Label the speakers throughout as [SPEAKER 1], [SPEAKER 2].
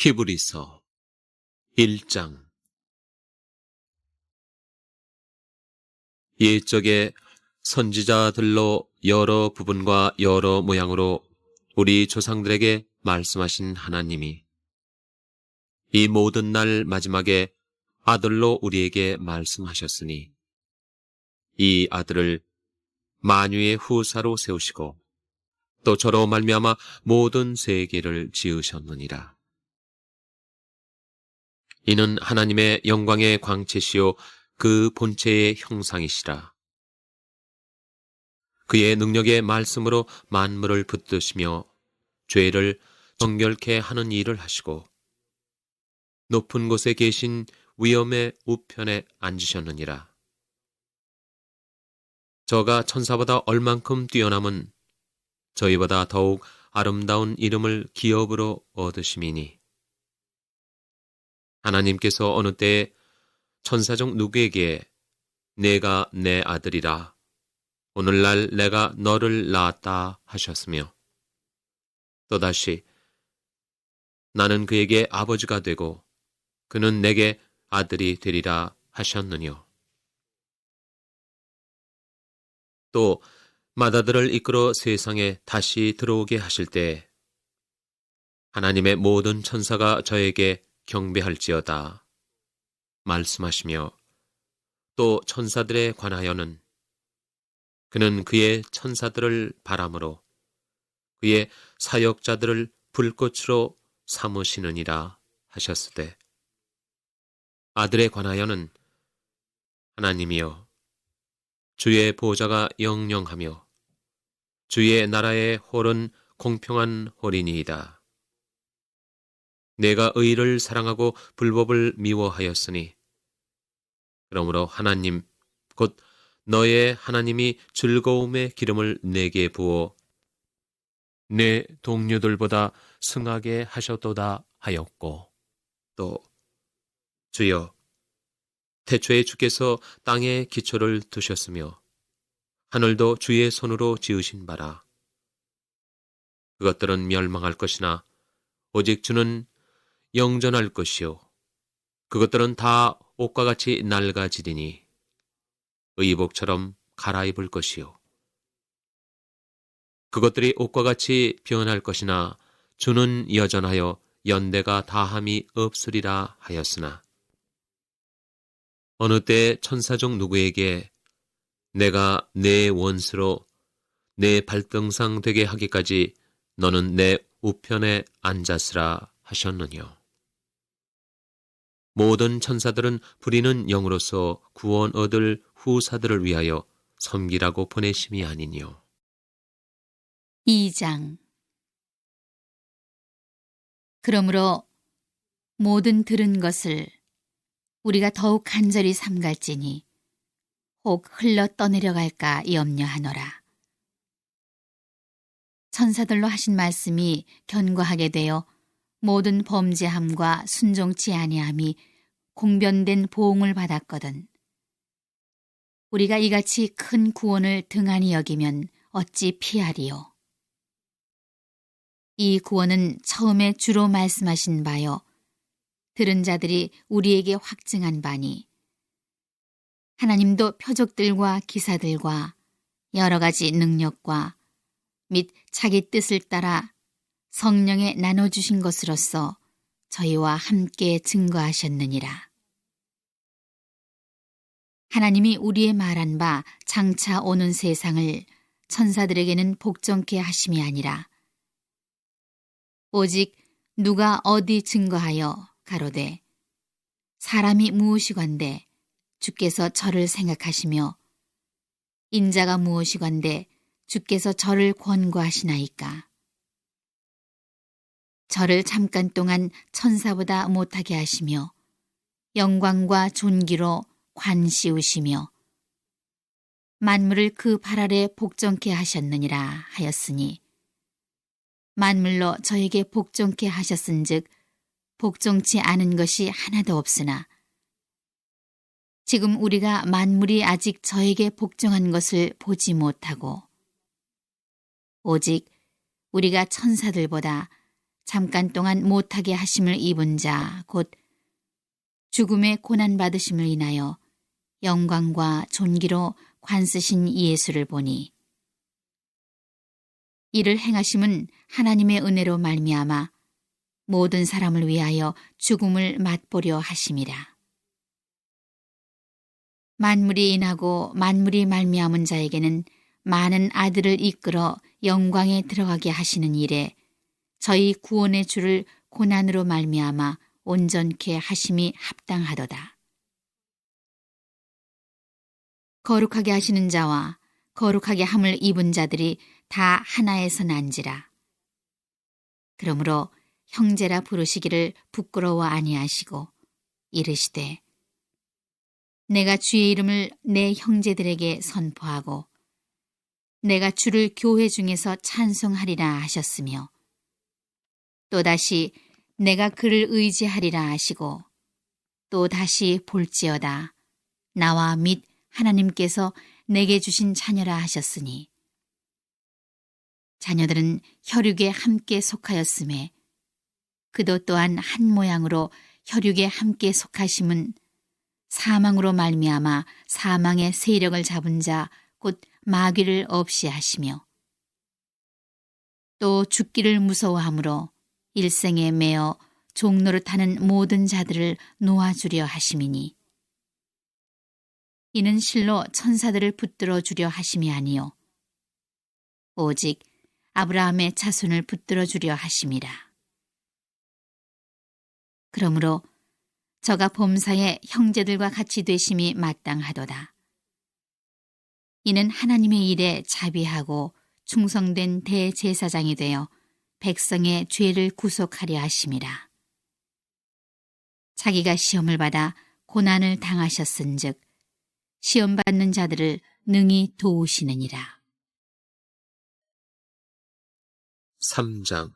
[SPEAKER 1] 히브리서 1장. 옛적에 선지자들로 여러 부분과 여러 모양으로 우리 조상들에게 말씀하신 하나님이 이 모든 날 마지막에 아들로 우리에게 말씀하셨으니 이 아들을 만유의 후사로 세우시고 또 저로 말미암아 모든 세계를 지으셨느니라. 이는 하나님의 영광의 광채시요 그 본체의 형상이시라. 그의 능력의 말씀으로 만물을 붙드시며 죄를 정결케 하는 일을 하시고 높은 곳에 계신 위엄의 우편에 앉으셨느니라. 저가 천사보다 얼만큼 뛰어남은 저희보다 더욱 아름다운 이름을 기업으로 얻으심이니 하나님께서 어느 때에 천사 중 누구에게 내가 내 아들이라 오늘날 내가 너를 낳았다 하셨으며 또다시 나는 그에게 아버지가 되고 그는 내게 아들이 되리라 하셨느뇨. 또 맏아들을 이끌어 세상에 다시 들어오게 하실 때 하나님의 모든 천사가 저에게 경배할지어다 말씀하시며 또 천사들에 관하여는 그는 그의 천사들을 바람으로 그의 사역자들을 불꽃으로 삼으시느니라 하셨으되 아들에 관하여는 하나님이여 주의 보좌가 영영하며 주의 나라의 홀은 공평한 홀이니이다. 내가 의를 사랑하고 불법을 미워하였으니 그러므로 하나님 곧 너의 하나님이 즐거움의 기름을 내게 부어 내 동료들보다 승하게 하셨도다 하였고 또 주여 태초에 주께서 땅에 기초를 두셨으며 하늘도 주의 손으로 지으신 바라. 그것들은 멸망할 것이나 오직 주는 영전할 것이요 그것들은 다 옷과 같이 낡아지리니 의복처럼 갈아입을 것이요 그것들이 옷과 같이 변할 것이나 주는 여전하여 연대가 다함이 없으리라 하였으나 어느 때 천사 중 누구에게 내가 내 원수로 내 발등상 되게 하기까지 너는 내 우편에 앉았으라 하셨느뇨. 모든 천사들은 부리는 영으로서 구원 얻을 후사들을 위하여 섬기라고 보내심이 아니뇨.
[SPEAKER 2] 2장. 그러므로 모든 들은 것을 우리가 더욱 간절히 삼갈지니 혹 흘러 떠내려갈까 염려하노라. 천사들로 하신 말씀이 견고하게 되어 모든 범죄함과 순종치 아니함이 공변된 보응을 받았거든. 우리가 이같이 큰 구원을 등한히 여기면 어찌 피하리요. 이 구원은 처음에 주로 말씀하신 바요 들은 자들이 우리에게 확증한 바니 하나님도 표적들과 기사들과 여러 가지 능력과 및 자기 뜻을 따라 성령에 나눠주신 것으로서 저희와 함께 증거하셨느니라. 하나님이 우리의 말한 바 장차 오는 세상을 천사들에게는 복종케 하심이 아니라 오직 누가 어디 증거하여 가로되 사람이 무엇이건대 주께서 저를 생각하시며 인자가 무엇이건대 주께서 저를 권고하시나이까. 저를 잠깐 동안 천사보다 못하게 하시며 영광과 존귀로 관씌우시며 만물을 그 발 아래 복종케 하셨느니라 하였으니 만물로 저에게 복종케 하셨은즉 복종치 않은 것이 하나도 없으나 지금 우리가 만물이 아직 저에게 복종한 것을 보지 못하고 오직 우리가 천사들보다 잠깐 동안 못하게 하심을 입은 자, 곧 죽음의 고난받으심을 인하여 영광과 존귀로 관쓰신 예수를 보니 이를 행하심은 하나님의 은혜로 말미암아 모든 사람을 위하여 죽음을 맛보려 하심이라. 만물이 인하고 만물이 말미암은 자에게는 많은 아들을 이끌어 영광에 들어가게 하시는 일에 저희 구원의 주를 고난으로 말미암아 온전케 하심이 합당하도다. 거룩하게 하시는 자와 거룩하게 함을 입은 자들이 다 하나에서 난지라. 그러므로 형제라 부르시기를 부끄러워 아니하시고 이르시되 내가 주의 이름을 내 형제들에게 선포하고 내가 주를 교회 중에서 찬송하리라 하셨으며 또다시 내가 그를 의지하리라 하시고 또다시 볼지어다 나와 및 하나님께서 내게 주신 자녀라 하셨으니 자녀들은 혈육에 함께 속하였음에 그도 또한 한 모양으로 혈육에 함께 속하심은 사망으로 말미암아 사망의 세력을 잡은 자 곧 마귀를 없이 하시며 또 죽기를 무서워하므로 일생에 매어 종노릇하는 모든 자들을 놓아주려 하심이니 이는 실로 천사들을 붙들어 주려 하심이 아니요 오직 아브라함의 자손을 붙들어 주려 하심이라. 그러므로 저가 범사에 형제들과 같이 되심이 마땅하도다. 이는 하나님의 일에 자비하고 충성된 대제사장이 되어 백성의 죄를 구속하려 하심이라. 자기가 시험을 받아 고난을 당하셨은즉 시험받는 자들을 능히 도우시느니라.
[SPEAKER 1] 3장.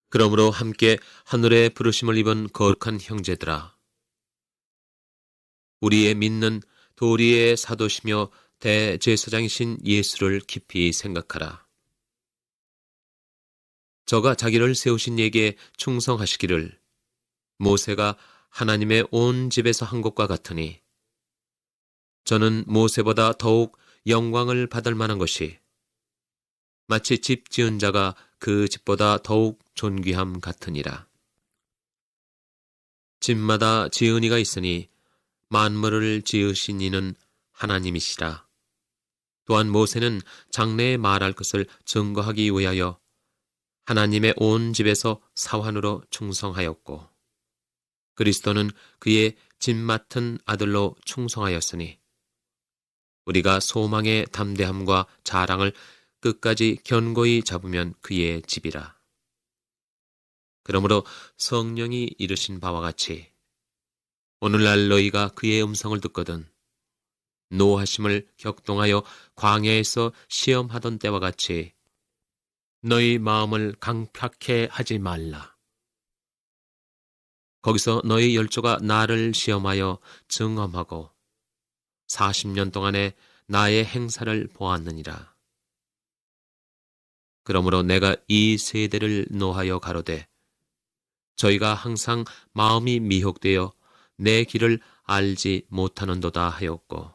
[SPEAKER 1] 그러므로 함께 하늘의 부르심을 입은 거룩한 형제들아, 우리의 믿는 도리의 사도시며 대제사장이신 예수를 깊이 생각하라. 저가 자기를 세우신 이에게 충성하시기를 모세가 하나님의 온 집에서 한 것과 같으니 저는 모세보다 더욱 영광을 받을 만한 것이 마치 집 지은 자가 그 집보다 더욱 존귀함 같으니라. 집마다 지은 이가 있으니 만물을 지으신 이는 하나님이시라. 또한 모세는 장래에 말할 것을 증거하기 위하여 하나님의 온 집에서 사환으로 충성하였고 그리스도는 그의 집 맡은 아들로 충성하였으니 우리가 소망의 담대함과 자랑을 끝까지 견고히 잡으면 그의 집이라. 그러므로 성령이 이르신 바와 같이 오늘날 너희가 그의 음성을 듣거든 노하심을 격동하여 광야에서 시험하던 때와 같이 너희 마음을 강팍해 하지 말라. 거기서 너희 열조가 나를 시험하여 증험하고 40년 동안에 나의 행사를 보았느니라. 그러므로 내가 이 세대를 노하여 가로되 저희가 항상 마음이 미혹되어 내 길을 알지 못하는도다 하였고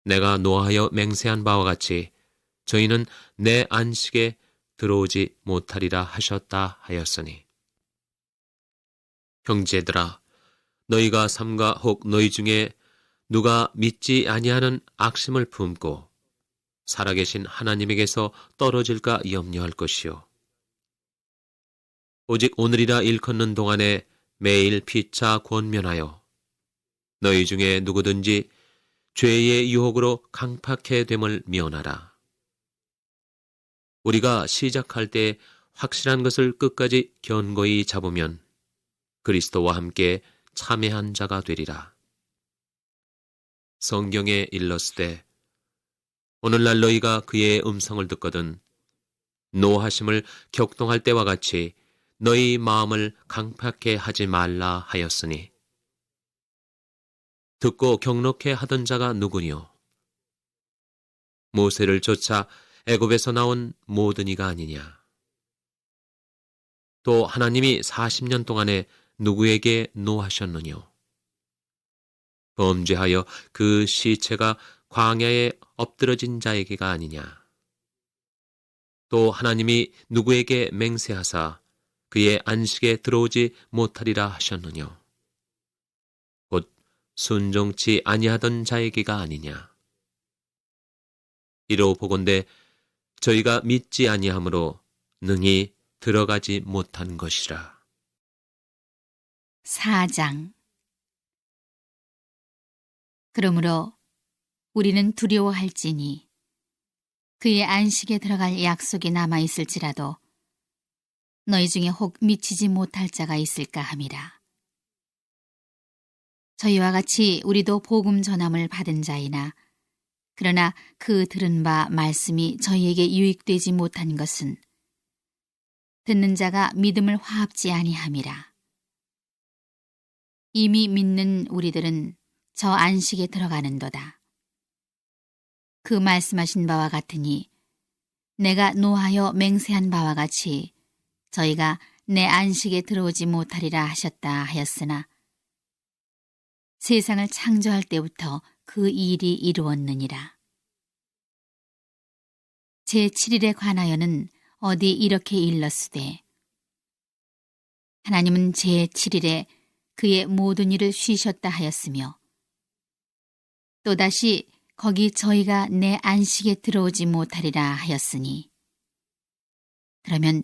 [SPEAKER 1] 내가 노하여 맹세한 바와 같이 저희는 내 안식에 들어오지 못하리라 하셨다 하였으니 형제들아 너희가 삼가 혹 너희 중에 누가 믿지 아니하는 악심을 품고 살아계신 하나님에게서 떨어질까 염려할 것이요 오직 오늘이라 일컫는 동안에 매일 피차 권면하여 너희 중에 누구든지 죄의 유혹으로 강팍해 됨을 미워하라. 우리가 시작할 때 확실한 것을 끝까지 견고히 잡으면 그리스도와 함께 참여한 자가 되리라. 성경에 일렀으되 오늘날 너희가 그의 음성을 듣거든 노하심을 격동할 때와 같이 너희 마음을 강팍해 하지 말라 하였으니 듣고 경록해 하던 자가 누구니요? 모세를 쫓아 애굽에서 나온 모든 이가 아니냐? 또 하나님이 40년 동안에 누구에게 노하셨느뇨? 범죄하여 그 시체가 광야에 엎드러진 자에게가 아니냐? 또 하나님이 누구에게 맹세하사 그의 안식에 들어오지 못하리라 하셨느뇨? 곧 순종치 아니하던 자에게가 아니냐? 이로 보건대 저희가 믿지 아니하므로 능히 들어가지 못한 것이라.
[SPEAKER 2] 4장. 그러므로 우리는 두려워할지니 그의 안식에 들어갈 약속이 남아 있을지라도 너희 중에 혹 미치지 못할 자가 있을까 함이라. 저희와 같이 우리도 복음 전함을 받은 자이나 그러나 그 들은 바 말씀이 저희에게 유익되지 못한 것은 듣는 자가 믿음을 화합지 아니함이라. 이미 믿는 우리들은 저 안식에 들어가는도다. 그 말씀하신 바와 같으니 내가 노하여 맹세한 바와 같이 저희가 내 안식에 들어오지 못하리라 하셨다 하였으나 세상을 창조할 때부터 그 일이 이루었느니라. 제7일에 관하여는 어디 이렇게 일렀으되 하나님은 제7일에 그의 모든 일을 쉬셨다 하였으며 또다시 거기 저희가 내 안식에 들어오지 못하리라 하였으니 그러면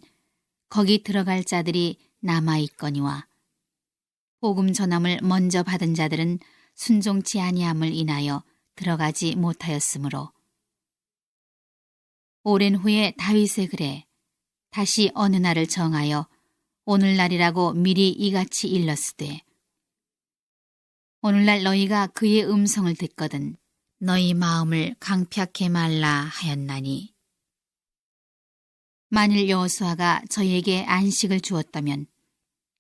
[SPEAKER 2] 거기 들어갈 자들이 남아있거니와 복음 전함을 먼저 받은 자들은 순종치 아니함을 인하여 들어가지 못하였으므로 오랜 후에 다윗의 글에 다시 어느 날을 정하여 오늘날이라고 미리 이같이 일렀으되 오늘날 너희가 그의 음성을 듣거든 너희 마음을 강팍해 말라 하였나니 만일 여호수아가 저희에게 안식을 주었다면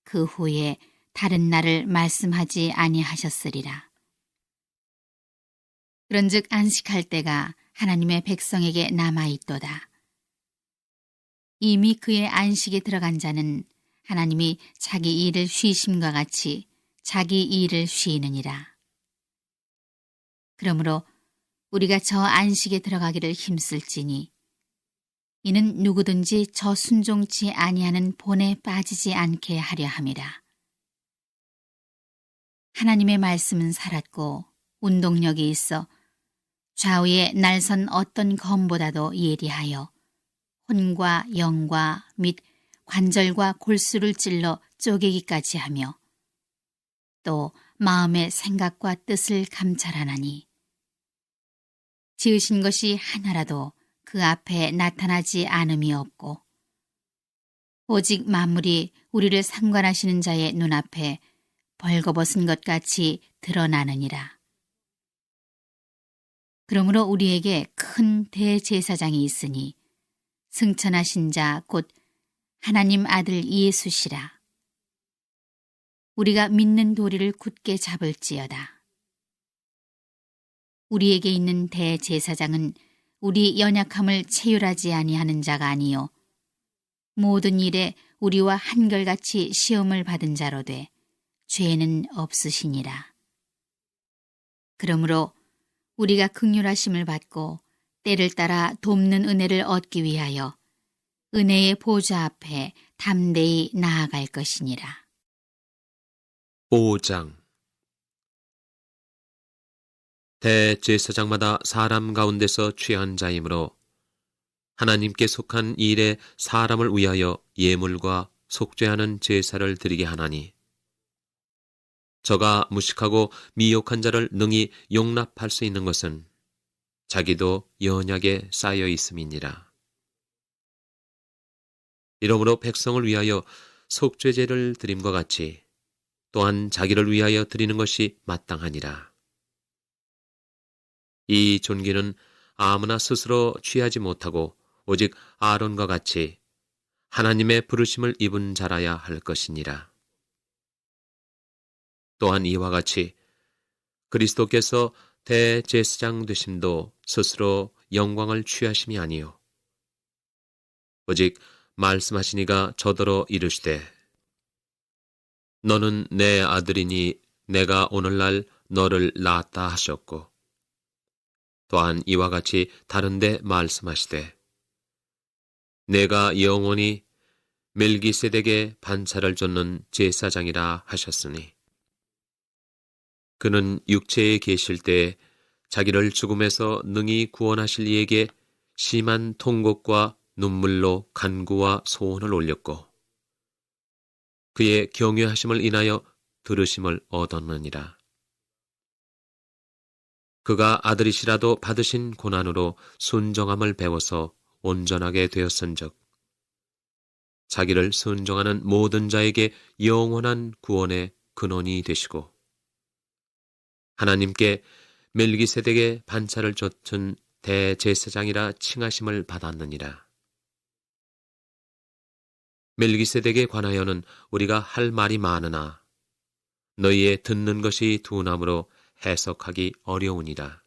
[SPEAKER 2] 그 후에 다른 날을 말씀하지 아니하셨으리라. 그런즉 안식할 때가 하나님의 백성에게 남아있도다. 이미 그의 안식에 들어간 자는 하나님이 자기 일을 쉬심과 같이 자기 일을 쉬느니라. 그러므로 우리가 저 안식에 들어가기를 힘쓸지니 이는 누구든지 저 순종치 아니하는 본에 빠지지 않게 하려 함이라. 하나님의 말씀은 살았고 운동력이 있어 좌우에 날선 어떤 검보다도 예리하여 혼과 영과 및 관절과 골수를 찔러 쪼개기까지 하며 또 마음의 생각과 뜻을 감찰하나니 지으신 것이 하나라도 그 앞에 나타나지 않음이 없고 오직 만물이 우리를 상관하시는 자의 눈앞에 벌거벗은 것 같이 드러나느니라. 그러므로 우리에게 큰 대제사장이 있으니 승천하신 자 곧 하나님 아들 예수시라. 우리가 믿는 도리를 굳게 잡을지어다. 우리에게 있는 대제사장은 우리 연약함을 체휼하지 아니하는 자가 아니요 모든 일에 우리와 한결같이 시험을 받은 자로 돼 죄는 없으시니라. 그러므로 우리가 긍휼하심을 받고 때를 따라 돕는 은혜를 얻기 위하여 은혜의 보좌 앞에 담대히 나아갈 것이니라.
[SPEAKER 1] 5장. 대제사장마다 사람 가운데서 취한 자이므로 하나님께 속한 일에 사람을 위하여 예물과 속죄하는 제사를 드리게 하나니 저가 무식하고 미혹한 자를 능히 용납할 수 있는 것은 자기도 연약에 쌓여 있음이니라. 이러므로 백성을 위하여 속죄제를 드림과 같이 또한 자기를 위하여 드리는 것이 마땅하니라. 이 존귀는 아무나 스스로 취하지 못하고 오직 아론과 같이 하나님의 부르심을 입은 자라야 할 것이니라. 또한 이와 같이 그리스도께서 대제사장 되심도 스스로 영광을 취하심이 아니요 오직 말씀하시니가 저더러 이르시되 너는 내 아들이니 내가 오늘날 너를 낳았다 하셨고 또한 이와 같이 다른데 말씀하시되 내가 영원히 멜기세덱의 반차를 쫓는 제사장이라 하셨으니 그는 육체에 계실 때 자기를 죽음에서 능히 구원하실 이에게 심한 통곡과 눈물로 간구와 소원을 올렸고 그의 경외하심을 인하여 들으심을 얻었느니라. 그가 아들이시라도 받으신 고난으로 순종함을 배워서 온전하게 되었은즉 자기를 순종하는 모든 자에게 영원한 구원의 근원이 되시고 하나님께 멜기세덱의 반차를 쫓은 대제사장이라 칭하심을 받았느니라. 멜기세덱에 관하여는 우리가 할 말이 많으나 너희의 듣는 것이 둔함으로 해석하기 어려우니라.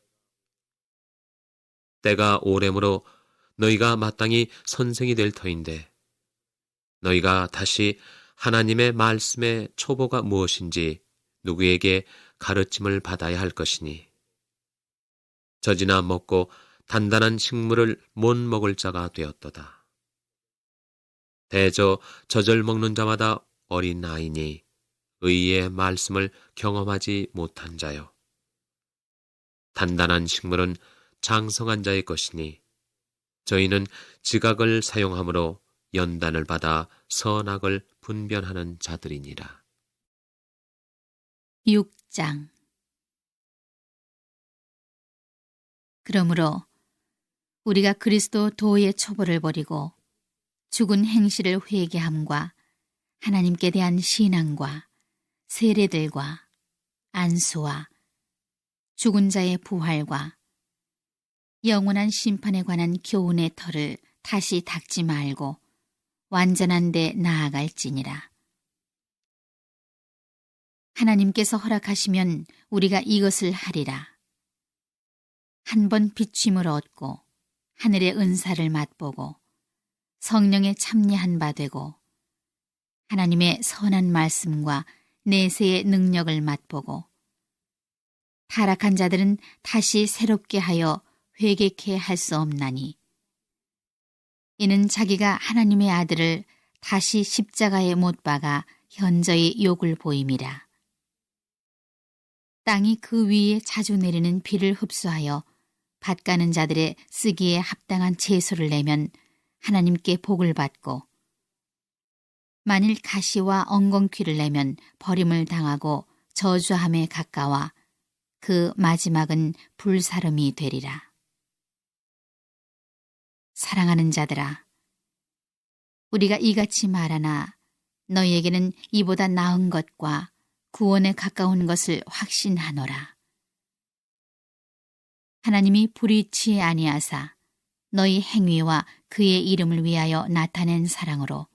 [SPEAKER 1] 때가 오래므로 너희가 마땅히 선생이 될 터인데 너희가 다시 하나님의 말씀의 초보가 무엇인지 누구에게 가르침을 받아야 할 것이니 젖이나 먹고 단단한 식물을 못 먹을 자가 되었도다. 대저 젖을 먹는 자마다 어린 아이니 의의 말씀을 경험하지 못한 자요. 단단한 식물은 장성한 자의 것이니 저희는 지각을 사용함으로 연단을 받아 선악을 분별하는 자들이니라.
[SPEAKER 2] 6장. 그러므로 우리가 그리스도 도의 초보를 버리고 죽은 행실을 회개함과 하나님께 대한 신앙과 세례들과 안수와 죽은 자의 부활과 영원한 심판에 관한 교훈의 털을 다시 닦지 말고 완전한 데 나아갈지니라. 하나님께서 허락하시면 우리가 이것을 하리라. 한 번 비춤을 얻고 하늘의 은사를 맛보고 성령에 참여한 바 되고 하나님의 선한 말씀과 내세의 능력을 맛보고 타락한 자들은 다시 새롭게 하여 회개케 할 수 없나니 이는 자기가 하나님의 아들을 다시 십자가에 못 박아 현저히 욕을 보임이라. 땅이 그 위에 자주 내리는 비를 흡수하여 밭 가는 자들의 쓰기에 합당한 채소를 내면 하나님께 복을 받고 만일 가시와 엉겅퀴를 내면 버림을 당하고 저주함에 가까워 그 마지막은 불사름이 되리라. 사랑하는 자들아, 우리가 이같이 말하나 너희에게는 이보다 나은 것과 구원에 가까운 것을 확신하노라. 하나님이 불의치 아니하사 너희 행위와 그의 이름을 위하여 나타낸 사랑으로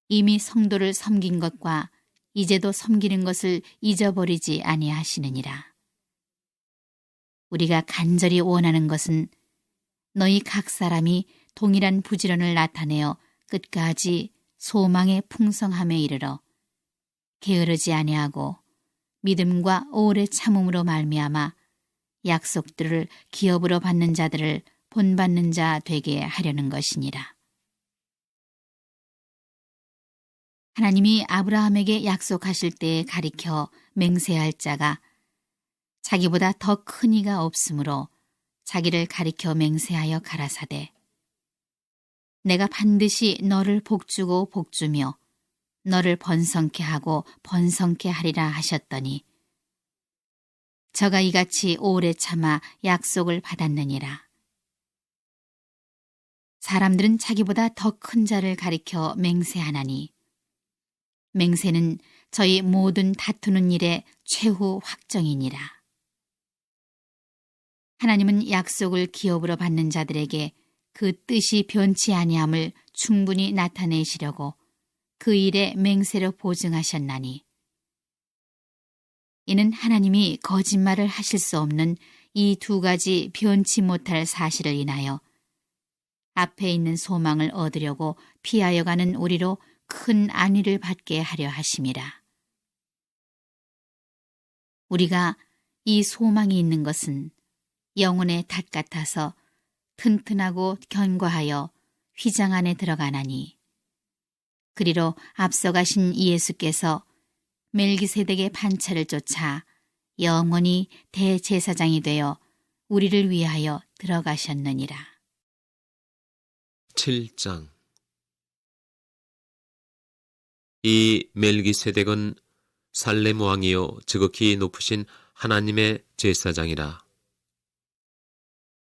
[SPEAKER 2] 이미 성도를 섬긴 것과 이제도 섬기는 것을 잊어버리지 아니하시느니라. 우리가 간절히 원하는 것은 너희 각 사람이 동일한 부지런을 나타내어 끝까지 소망의 풍성함에 이르러 게으르지 아니하고 믿음과 오래 참음으로 말미암아 약속들을 기업으로 받는 자들을 본받는 자 되게 하려는 것이니라. 하나님이 아브라함에게 약속하실 때에 가리켜 맹세할 자가 자기보다 더 큰 이가 없으므로 자기를 가리켜 맹세하여 가라사대 내가 반드시 너를 복주고 복주며 너를 번성케 하고 번성케 하리라 하셨더니 저가 이같이 오래 참아 약속을 받았느니라. 사람들은 자기보다 더 큰 자를 가리켜 맹세하나니 맹세는 저희 모든 다투는 일의 최후 확정이니라. 하나님은 약속을 기업으로 받는 자들에게 그 뜻이 변치 아니함을 충분히 나타내시려고 그 일에 맹세로 보증하셨나니 이는 하나님이 거짓말을 하실 수 없는 이 두 가지 변치 못할 사실을 인하여 앞에 있는 소망을 얻으려고 피하여 가는 우리로 큰 안위를 받게 하려 하심이라. 우리가 이 소망이 있는 것은 영혼의 닷 같아서 튼튼하고 견고하여 휘장 안에 들어가나니, 그리로 앞서가신 예수께서 멜기세덱의 반차를 쫓아 영원히 대제사장이 되어 우리를 위하여 들어가셨느니라.
[SPEAKER 1] 7장. 이 멜기세덱은 살렘 왕이요 지극히 높으신 하나님의 제사장이라.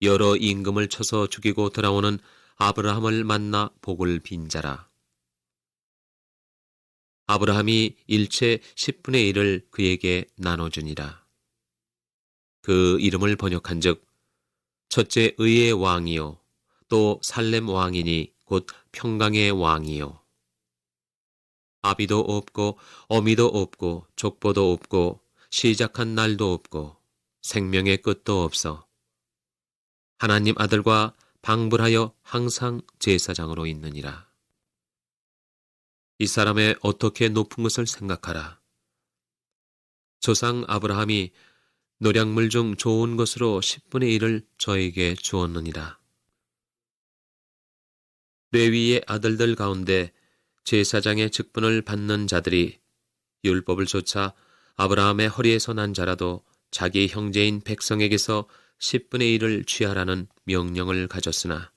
[SPEAKER 1] 여러 임금을 쳐서 죽이고 돌아오는 아브라함을 만나 복을 빈 자라. 아브라함이 일체 10분의 1을 그에게 나눠주니라. 그 이름을 번역한즉 첫째 의의 왕이요 또 살렘 왕이니 곧 평강의 왕이요. 아비도 없고 어미도 없고 족보도 없고 시작한 날도 없고 생명의 끝도 없어 하나님 아들과 방불하여 항상 제사장으로 있느니라. 이 사람의 어떻게 높은 것을 생각하라. 조상 아브라함이 노량물 중 좋은 것으로 10분의 1을 저에게 주었느니라. 레위의 아들들 가운데 제사장의 직분을 받는 자들이 율법을 좇아 아브라함의 허리에서 난 자라도 자기 형제인 백성에게서 10분의 1을 취하라는 명령을 가졌으나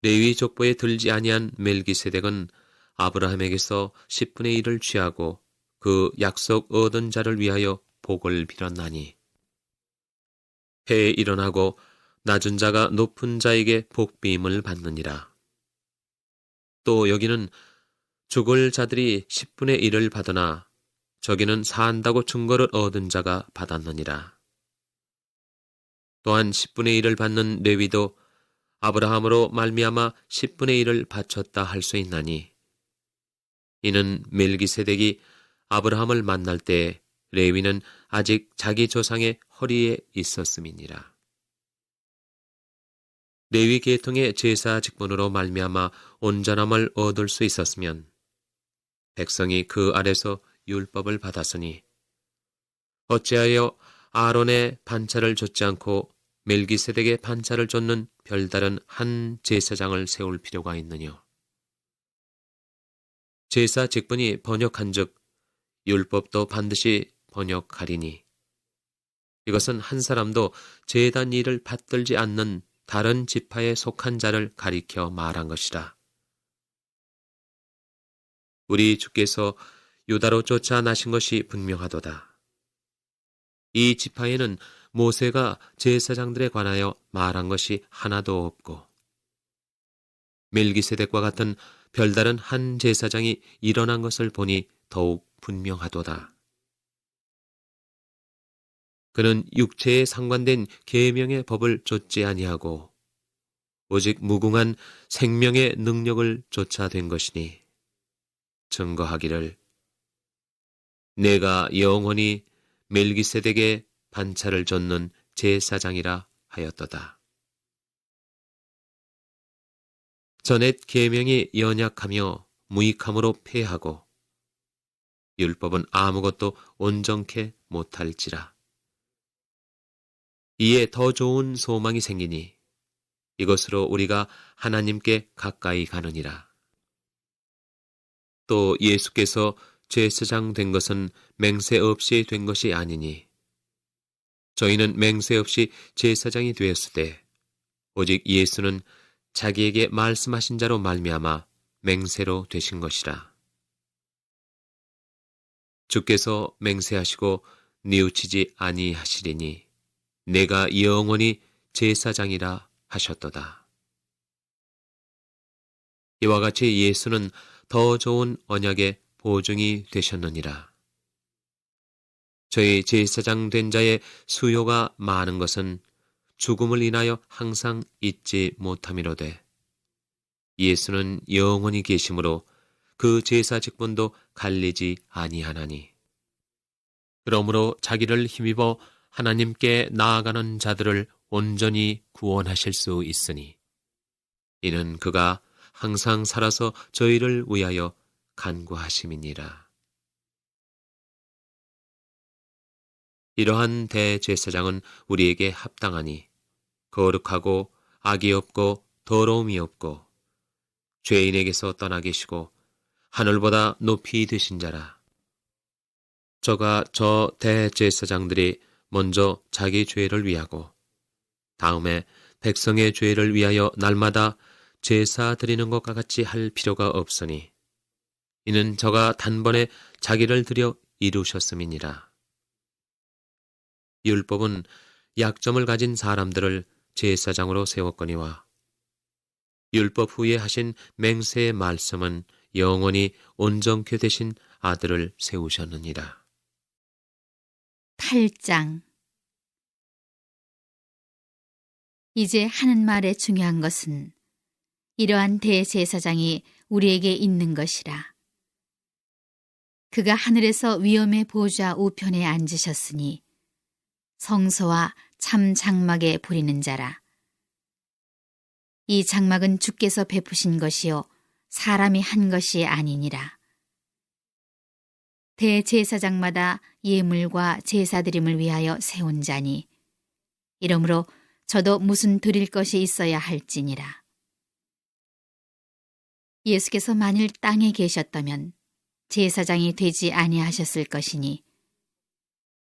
[SPEAKER 1] 레위 족보에 들지 아니한 멜기세덱은 아브라함에게서 10분의 1을 취하고 그 약속 얻은 자를 위하여 복을 빌었나니, 해에 일어나고 낮은 자가 높은 자에게 복비임을 받느니라. 또 여기는 죽을 자들이 10분의 1을 받으나 저기는 산다고 증거를 얻은 자가 받았느니라. 또한 10분의 1을 받는 레위도 아브라함으로 말미암아 10분의 1을 바쳤다 할 수 있나니, 이는 멜기세덱이 아브라함을 만날 때 레위는 아직 자기 조상의 허리에 있었음이니라. 레위 계통의 제사 직분으로 말미암아 온전함을 얻을 수 있었으면 백성이 그 아래서 율법을 받았으니 어찌하여 아론의 반차를 좇지 않고 멜기세덱의 반차를 좇는 별다른 한 제사장을 세울 필요가 있느냐. 제사 직분이 번역한즉 율법도 반드시 번역하리니, 이것은 한 사람도 제단 일을 받들지 않는 다른 지파에 속한 자를 가리켜 말한 것이라. 우리 주께서 유다로 쫓아나신 것이 분명하도다. 이 지파에는 모세가 제사장들에 관하여 말한 것이 하나도 없고 멜기세덱과 같은 별다른 한 제사장이 일어난 것을 보니 더욱 분명하도다. 그는 육체에 상관된 계명의 법을 좇지 아니하고 오직 무궁한 생명의 능력을 좇아된 것이니, 증거하기를 내가 영원히 멜기세덱의 반차를 좇는 제사장이라 하였도다. 전옛 계명이 연약하며 무익함으로 패하고 율법은 아무것도 온전케 못할지라. 이에 더 좋은 소망이 생기니 이것으로 우리가 하나님께 가까이 가느니라. 또 예수께서 제사장 된 것은 맹세 없이 된 것이 아니니, 저희는 맹세 없이 제사장이 되었을 때 오직 예수는 자기에게 말씀하신 자로 말미암아 맹세로 되신 것이라. 주께서 맹세하시고 뉘우치지 아니하시리니 내가 영원히 제사장이라 하셨도다. 이와 같이 예수는 더 좋은 언약의 보증이 되셨느니라. 저희 제사장 된 자의 수요가 많은 것은 죽음을 인하여 항상 잊지 못함이로되, 예수는 영원히 계심으로 그 제사 직분도 갈리지 아니하나니, 그러므로 자기를 힘입어 하나님께 나아가는 자들을 온전히 구원하실 수 있으니 이는 그가 항상 살아서 저희를 위하여 간구하심이니라. 이러한 대제사장은 우리에게 합당하니 거룩하고 악이 없고 더러움이 없고 죄인에게서 떠나 계시고 하늘보다 높이 드신 자라. 저가 저 대제사장들이 먼저 자기 죄를 위하고 다음에 백성의 죄를 위하여 날마다 제사 드리는 것과 같이 할 필요가 없으니 이는 저가 단번에 자기를 들여 이루셨음이니라. 율법은 약점을 가진 사람들을 제사장으로 세웠거니와 율법 후에 하신 맹세의 말씀은 영원히 온전케 되신 아들을 세우셨느니라.
[SPEAKER 2] 8장. 이제 하는 말의 중요한 것은 이러한 대제사장이 우리에게 있는 것이라. 그가 하늘에서 위엄의 보좌 우편에 앉으셨으니 성소와 참 장막에 부리는 자라. 이 장막은 주께서 베푸신 것이요 사람이 한 것이 아니니라. 대제사장마다 예물과 제사드림을 위하여 세운 자니 이러므로 저도 무슨 드릴 것이 있어야 할지니라. 예수께서 만일 땅에 계셨다면 제사장이 되지 아니하셨을 것이니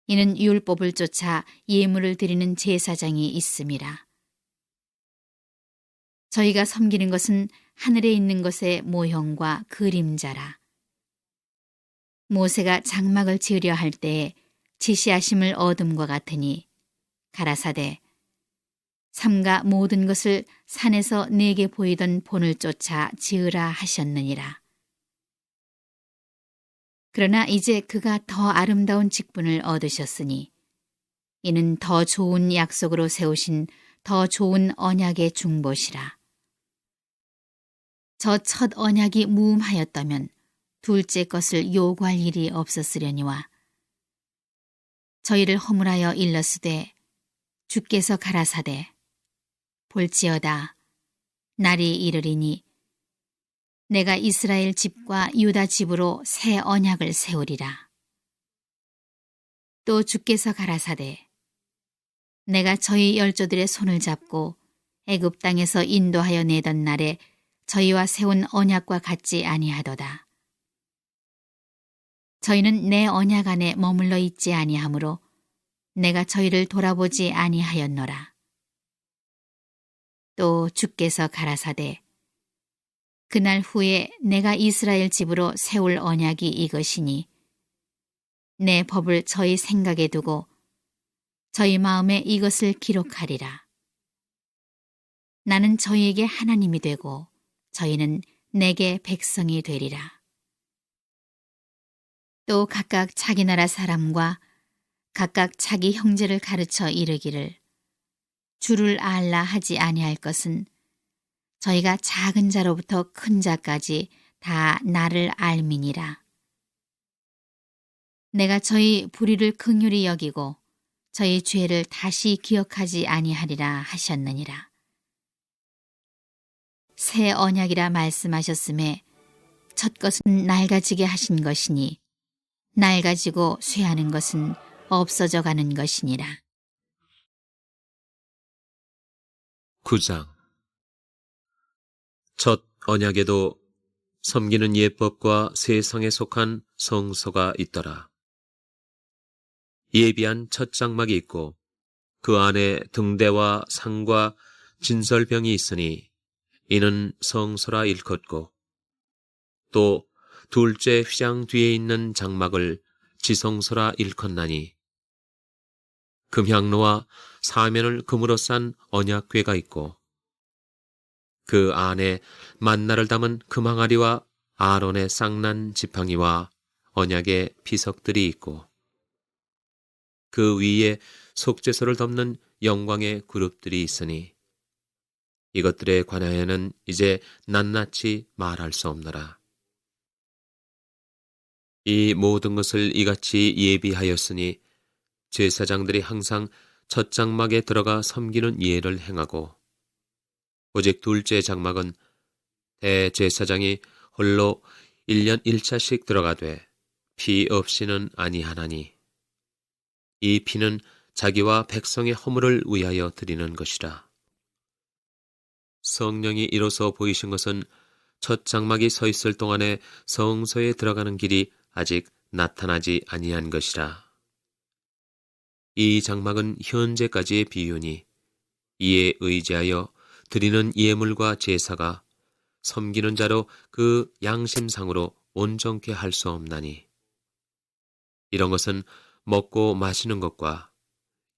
[SPEAKER 2] 이는 율법을 쫓아 예물을 드리는 제사장이 있음이라. 저희가 섬기는 것은 하늘에 있는 것의 모형과 그림자라. 모세가 장막을 지으려 할 때에 지시하심을 얻음과 같으니 가라사대 삼가 모든 것을 산에서 내게 보이던 본을 쫓아 지으라 하셨느니라. 그러나 이제 그가 더 아름다운 직분을 얻으셨으니 이는 더 좋은 약속으로 세우신 더 좋은 언약의 중보시라. 저 첫 언약이 무음하였다면 둘째 것을 요구할 일이 없었으려니와 저희를 허물하여 일렀으되 주께서 가라사대 볼지어다 날이 이르리니 내가 이스라엘 집과 유다 집으로 새 언약을 세우리라. 또 주께서 가라사대 내가 저희 열조들의 손을 잡고 애굽 땅에서 인도하여 내던 날에 저희와 세운 언약과 같지 아니하도다. 저희는 내 언약 안에 머물러 있지 아니하므로 내가 저희를 돌아보지 아니하였노라. 또 주께서 가라사대 그날 후에 내가 이스라엘 집으로 세울 언약이 이것이니 내 법을 저희 생각에 두고 저희 마음에 이것을 기록하리라. 나는 저희에게 하나님이 되고 저희는 내게 백성이 되리라. 또 각각 자기 나라 사람과 각각 자기 형제를 가르쳐 이르기를 주를 알라 하지 아니할 것은 저희가 작은 자로부터 큰 자까지 다 나를 알미니라. 내가 저희 불의를 긍휼히 여기고 저희 죄를 다시 기억하지 아니하리라 하셨느니라. 새 언약이라 말씀하셨음에 첫 것은 낡아지게 하신 것이니 낡아지고 쇠하는 것은 없어져 가는 것이니라.
[SPEAKER 1] 9장. 첫 언약에도 섬기는 예법과 세상에 속한 성소가 있더라. 예비한 첫 장막이 있고 그 안에 등대와 상과 진설병이 있으니 이는 성소라 일컫고 또 둘째 휘장 뒤에 있는 장막을 지성소라 일컫나니 금향로와 사면을 금으로 싼 언약궤가 있고 그 안에 만나를 담은 금항아리와 아론의 쌍난 지팡이와 언약의 비석들이 있고 그 위에 속죄소를 덮는 영광의 그룹들이 있으니 이것들에 관하여는 이제 낱낱이 말할 수 없노라. 이 모든 것을 이같이 예비하였으니 제사장들이 항상 첫 장막에 들어가 섬기는 예를 행하고 오직 둘째 장막은 대제사장이 홀로 1년 1차씩 들어가되 피 없이는 아니하나니 이 피는 자기와 백성의 허물을 위하여 드리는 것이라. 성령이 이로써 보이신 것은 첫 장막이 서 있을 동안에 성소에 들어가는 길이 아직 나타나지 아니한 것이라. 이 장막은 현재까지의 비유니 이에 의지하여 드리는 예물과 제사가 섬기는 자로 그 양심상으로 온전케 할 수 없나니 이런 것은 먹고 마시는 것과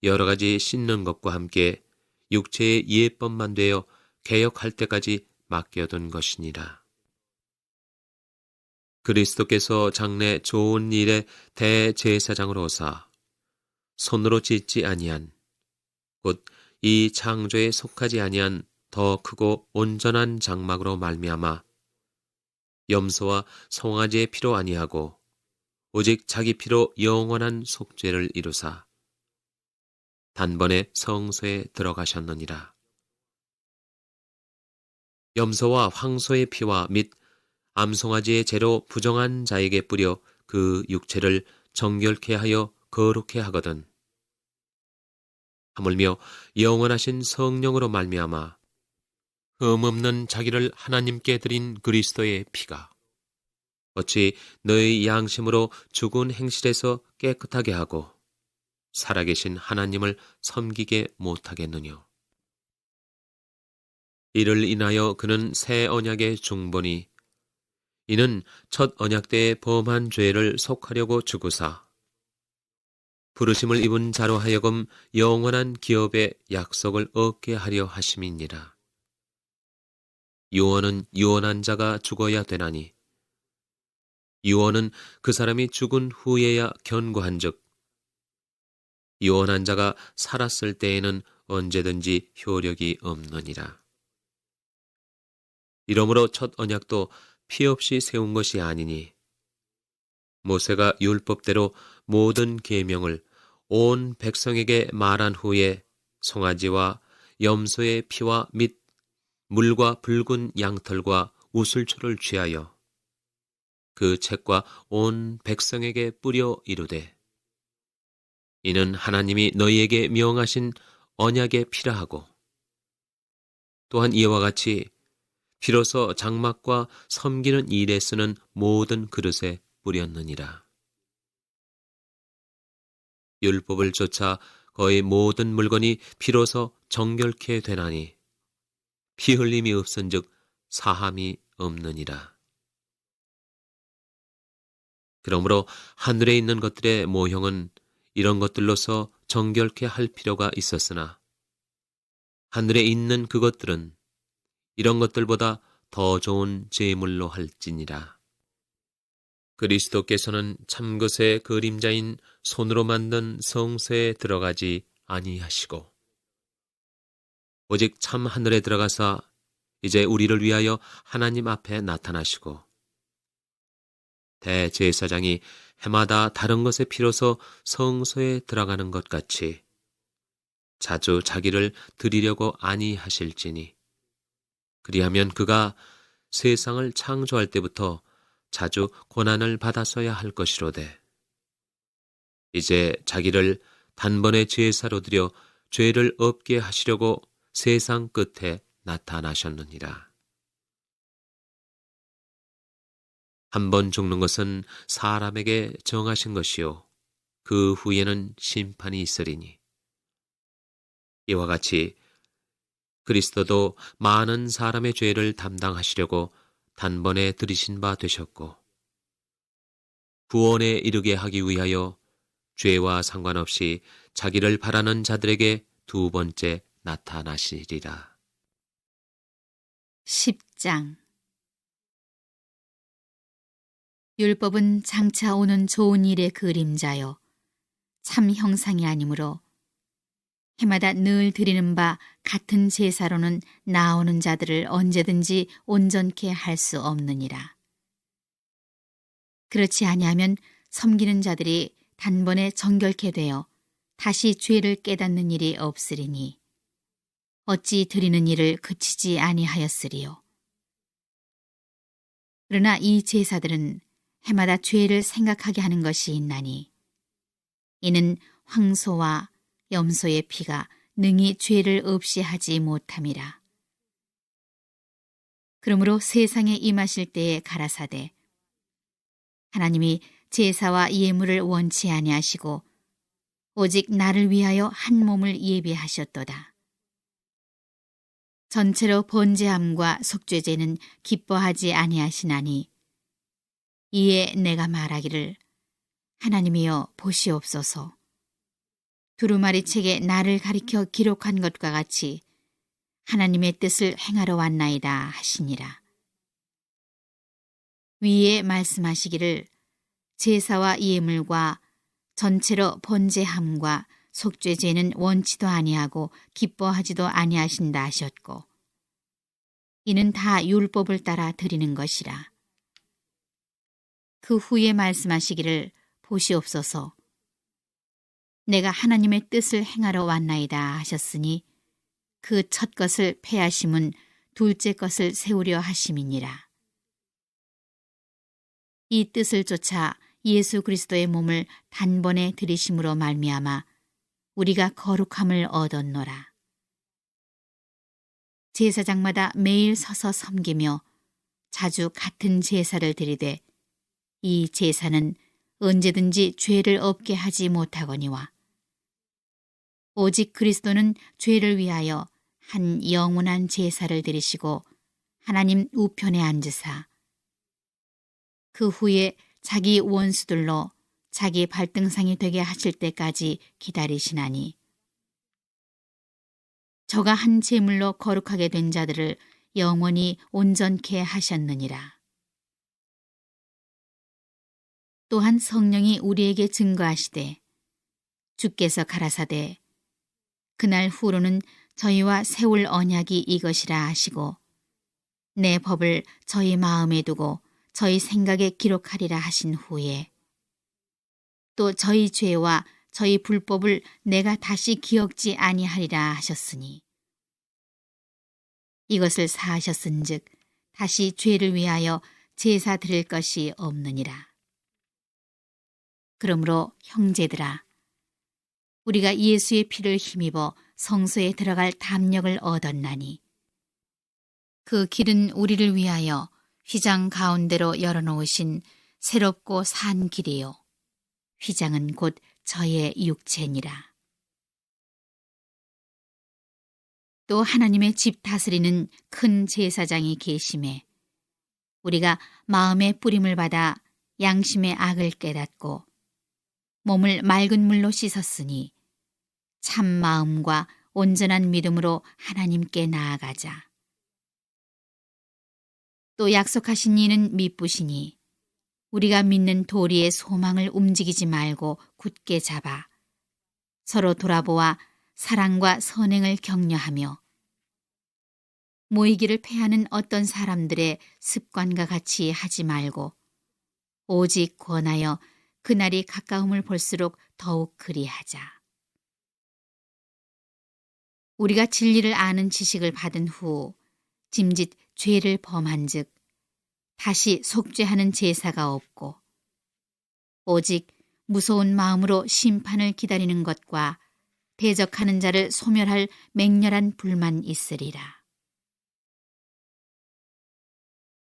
[SPEAKER 1] 여러 가지 씻는 것과 함께 육체의 예법만 되어 개혁할 때까지 맡겨둔 것이니라. 그리스도께서 장래 좋은 일의 대제사장으로 오사 손으로 짓지 아니한 곧 이 창조에 속하지 아니한 더 크고 온전한 장막으로 말미암아 염소와 송아지의 피로 아니하고 오직 자기 피로 영원한 속죄를 이루사 단번에 성소에 들어가셨느니라. 염소와 황소의 피와 및 암송아지의 죄로 부정한 자에게 뿌려 그 육체를 정결케 하여 거룩케 하거든. 하물며 영원하신 성령으로 말미암아 흠없는 자기를 하나님께 드린 그리스도의 피가 어찌 너희 양심으로 죽은 행실에서 깨끗하게 하고 살아계신 하나님을 섬기게 못하겠느뇨. 이를 인하여 그는 새 언약의 중본이 이는 첫 언약 때의 범한 죄를 속하려고 죽으사 부르심을 입은 자로 하여금 영원한 기업의 약속을 얻게 하려 하심이니라. 유언은 유언한 자가 죽어야 되나니 유언은 그 사람이 죽은 후에야 견고한즉 유언한 자가 살았을 때에는 언제든지 효력이 없느니라. 이러므로 첫 언약도 피 없이 세운 것이 아니니 모세가 율법대로 모든 계명을 온 백성에게 말한 후에 송아지와 염소의 피와 및 물과 붉은 양털과 우슬초를 취하여 그 책과 온 백성에게 뿌려 이르되 이는 하나님이 너희에게 명하신 언약의 피라 하고 또한 이와 같이 비로소 장막과 섬기는 일에 쓰는 모든 그릇에 뿌렸느니라. 율법을 쫓아 거의 모든 물건이 비로소 정결케 되나니 피 흘림이 없은즉 사함이 없느니라. 그러므로 하늘에 있는 것들의 모형은 이런 것들로서 정결케 할 필요가 있었으나 하늘에 있는 그것들은 이런 것들보다 더 좋은 제물로 할지니라. 그리스도께서는 참것의 그림자인 손으로 만든 성소에 들어가지 아니하시고 오직 참 하늘에 들어가사 이제 우리를 위하여 하나님 앞에 나타나시고 대제사장이 해마다 다른 것의 피로서 성소에 들어가는 것 같이 자주 자기를 드리려고 아니하실지니 그리하면 그가 세상을 창조할 때부터 자주 고난을 받았어야 할 것이로되 이제 자기를 단번에 제사로 드려 죄를 없게 하시려고 세상 끝에 나타나셨느니라. 한 번 죽는 것은 사람에게 정하신 것이요 그 후에는 심판이 있으리니 이와 같이 그리스도도 많은 사람의 죄를 담당하시려고 단번에 들이신 바 되셨고 구원에 이르게 하기 위하여 죄와 상관없이 자기를 바라는 자들에게 두 번째 나타나시리라.
[SPEAKER 2] 10장 율법은 장차 오는 좋은 일의 그림자요 참 형상이 아니므로 해마다 늘 드리는 바 같은 제사로는 나오는 자들을 언제든지 온전케 할 수 없느니라. 그렇지 아니하면 섬기는 자들이 단번에 정결케 되어 다시 죄를 깨닫는 일이 없으리니 어찌 드리는 일을 그치지 아니하였으리요. 그러나 이 제사들은 해마다 죄를 생각하게 하는 것이 있나니 이는 황소와 염소의 피가 능히 죄를 없이 하지 못함이라. 그러므로 세상에 임하실 때에 가라사대 하나님이 제사와 예물을 원치 아니하시고 오직 나를 위하여 한 몸을 예비하셨도다. 전체로 번제함과 속죄제는 기뻐하지 아니하시나니 이에 내가 말하기를 하나님이여 보시옵소서. 두루마리 책에 나를 가리켜 기록한 것과 같이 하나님의 뜻을 행하러 왔나이다 하시니라. 위에 말씀하시기를 제사와 예물과 전체로 번제함과 속죄제는 원치도 아니하고 기뻐하지도 아니하신다 하셨고 이는 다 율법을 따라 드리는 것이라. 그 후에 말씀하시기를 보시옵소서. 내가 하나님의 뜻을 행하러 왔나이다 하셨으니 그 첫 것을 패하심은 둘째 것을 세우려 하심이니라. 이 뜻을 쫓아 예수 그리스도의 몸을 단번에 들이심으로 말미암아 우리가 거룩함을 얻었노라. 제사장마다 매일 서서 섬기며 자주 같은 제사를 드리되 이 제사는 언제든지 죄를 없게 하지 못하거니와 오직 그리스도는 죄를 위하여 한 영원한 제사를 드리시고 하나님 우편에 앉으사 그 후에 자기 원수들로 자기 발등상이 되게 하실 때까지 기다리시나니 저가 한 제물로 거룩하게 된 자들을 영원히 온전케 하셨느니라. 또한 성령이 우리에게 증거하시되 주께서 가라사대 그날 후로는 저희와 세울 언약이 이것이라 하시고 내 법을 저희 마음에 두고 저희 생각에 기록하리라 하신 후에 또 저희 죄와 저희 불법을 내가 다시 기억지 아니하리라 하셨으니 이것을 사하셨은즉 다시 죄를 위하여 제사 드릴 것이 없느니라. 그러므로 형제들아 우리가 예수의 피를 힘입어 성소에 들어갈 담력을 얻었나니 그 길은 우리를 위하여 휘장 가운데로 열어놓으신 새롭고 산 길이요 휘장은 곧 저의 육체니라. 또 하나님의 집 다스리는 큰 제사장이 계심에 우리가 마음의 뿌림을 받아 양심의 악을 깨닫고 몸을 맑은 물로 씻었으니 참 마음과 온전한 믿음으로 하나님께 나아가자. 또 약속하신 이는 미쁘시니 우리가 믿는 도리의 소망을 움직이지 말고 굳게 잡아 서로 돌아보아 사랑과 선행을 격려하며 모이기를 패하는 어떤 사람들의 습관과 같이 하지 말고 오직 권하여 그날이 가까움을 볼수록 더욱 그리하자. 우리가 진리를 아는 지식을 받은 후 짐짓 죄를 범한즉 다시 속죄하는 제사가 없고 오직 무서운 마음으로 심판을 기다리는 것과 대적하는 자를 소멸할 맹렬한 불만 있으리라.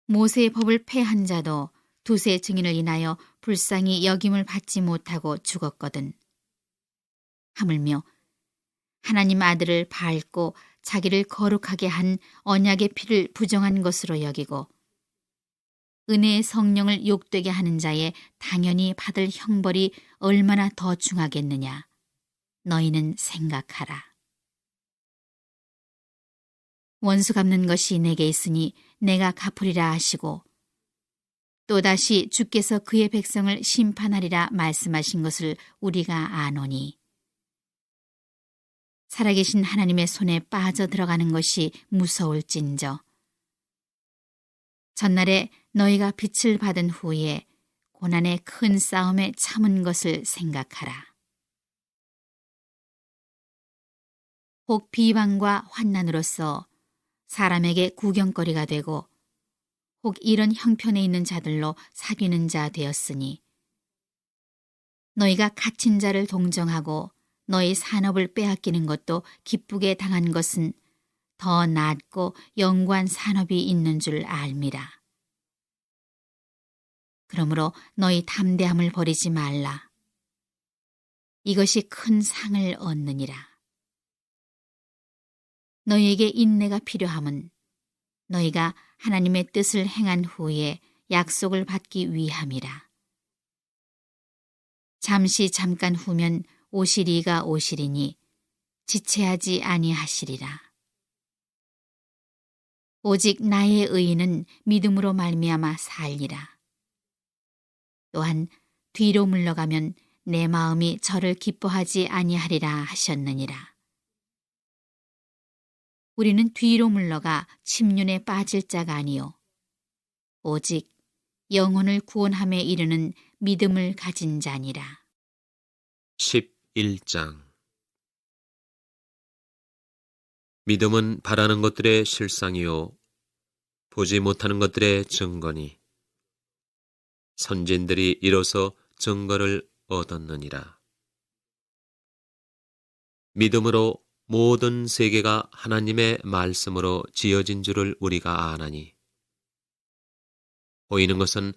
[SPEAKER 2] 모세의 법을 폐한 자도 두세 증인을 인하여 불쌍히 여김을 받지 못하고 죽었거든. 하물며 하나님 아들을 밟고 자기를 거룩하게 한 언약의 피를 부정한 것으로 여기고 은혜의 성령을 욕되게 하는 자의 당연히 받을 형벌이 얼마나 더 중하겠느냐. 너희는 생각하라. 원수 갚는 것이 내게 있으니 내가 갚으리라 하시고 또다시 주께서 그의 백성을 심판하리라 말씀하신 것을 우리가 아노니 살아계신 하나님의 손에 빠져 들어가는 것이 무서울진저 전날에 너희가 빛을 받은 후에 고난의 큰 싸움에 참은 것을 생각하라. 혹 비방과 환난으로서 사람에게 구경거리가 되고 혹 이런 형편에 있는 자들로 사귀는 자 되었으니 너희가 갇힌 자를 동정하고 너희 산업을 빼앗기는 것도 기쁘게 당한 것은 더 낫고 영구한 산업이 있는 줄 알미라. 그러므로 너희 담대함을 버리지 말라. 이것이 큰 상을 얻느니라. 너희에게 인내가 필요함은 너희가 하나님의 뜻을 행한 후에 약속을 받기 위함이라. 잠깐 후면 오시리가 오시리니 지체하지 아니하시리라. 오직 나의 의인은 믿음으로 말미암아 살리라. 또한 뒤로 물러가면 내 마음이 저를 기뻐하지 아니하리라 하셨느니라. 우리는 뒤로 물러가 침륜에 빠질 자가 아니요 오직 영혼을 구원함에 이르는 믿음을 가진 자니라.
[SPEAKER 1] 11장 믿음은 바라는 것들의 실상이요 보지 못하는 것들의 증거니 선진들이 이로써 증거를 얻었느니라. 믿음으로 모든 세계가 하나님의 말씀으로 지어진 줄을 우리가 아나니 보이는 것은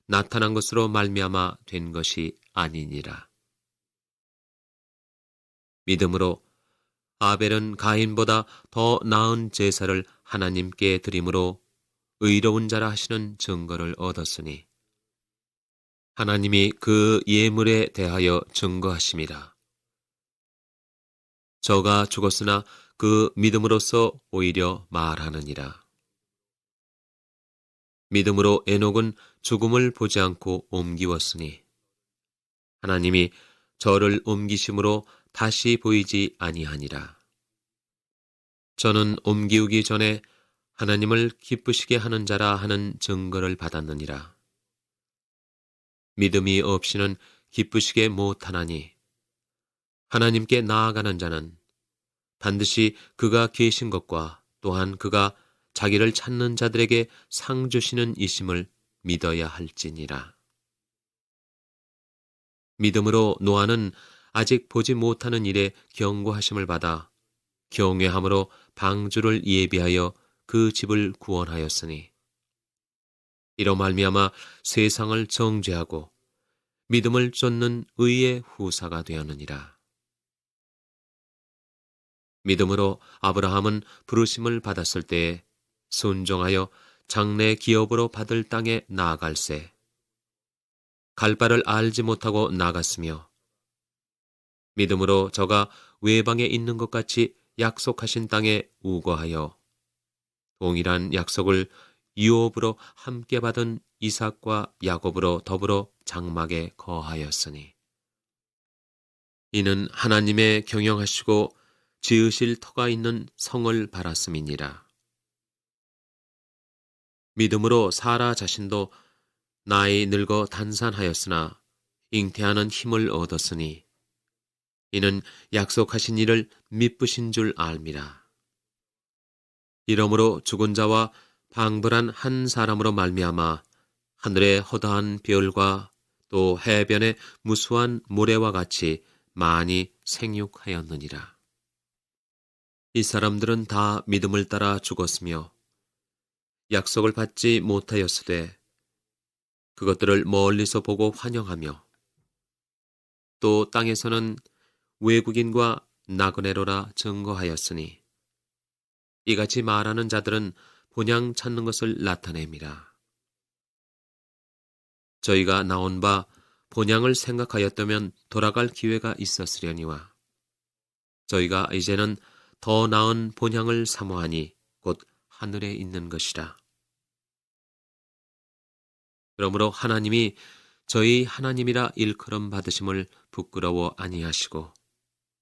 [SPEAKER 1] 나타난 것으로 말미암아 된 것이 아니니라. 믿음으로 아벨은 가인보다 더 나은 제사를 하나님께 드림으로 의로운 자라 하시는 증거를 얻었으니 하나님이 그 예물에 대하여 증거하심이라. 저가 죽었으나 그 믿음으로써 오히려 말하느니라. 믿음으로 에녹은 죽음을 보지 않고 옮기웠으니 하나님이 저를 옮기심으로 다시 보이지 아니하니라. 저는 옮기우기 전에 하나님을 기쁘시게 하는 자라 하는 증거를 받았느니라. 믿음이 없이는 기쁘시게 못하나니 하나님께 나아가는 자는 반드시 그가 계신 것과 또한 그가 자기를 찾는 자들에게 상 주시는 이심을 믿어야 할지니라. 믿음으로 노아는 아직 보지 못하는 일에 경고하심을 받아 경외함으로 방주를 예비하여 그 집을 구원하였으니 이로 말미암아 세상을 정죄하고 믿음을 쫓는 의의 후사가 되었느니라. 믿음으로 아브라함은 부르심을 받았을 때에 순종하여 장래 기업으로 받을 땅에 나아갈새 갈 바를 알지 못하고 나갔으며 믿음으로 저가 외방에 있는 것 같이 약속하신 땅에 우거하여 동일한 약속을 유업으로 함께 받은 이삭과 야곱으로 더불어 장막에 거하였으니 이는 하나님의 경영하시고 지으실 터가 있는 성을 바랐음이니라. 믿음으로 사라 자신도 나이 늙어 단산하였으나 잉태하는 힘을 얻었으니 이는 약속하신 이를 미쁘신 줄 알미라. 이러므로 죽은 자와 방불한 한 사람으로 말미암아 하늘의 허다한 별과 또 해변의 무수한 모래와 같이 많이 생육하였느니라. 이 사람들은 다 믿음을 따라 죽었으며 약속을 받지 못하였으되 그것들을 멀리서 보고 환영하며 또 땅에서는 외국인과 나그네로라 증거하였으니 이같이 말하는 자들은 본향 찾는 것을 나타냅니다. 저희가 나온 바 본향을 생각하였다면 돌아갈 기회가 있었으려니와 저희가 이제는 더 나은 본향을 사모하니 곧 하늘에 있는 것이라. 그러므로 하나님이 저희 하나님이라 일컬음 받으심을 부끄러워 아니하시고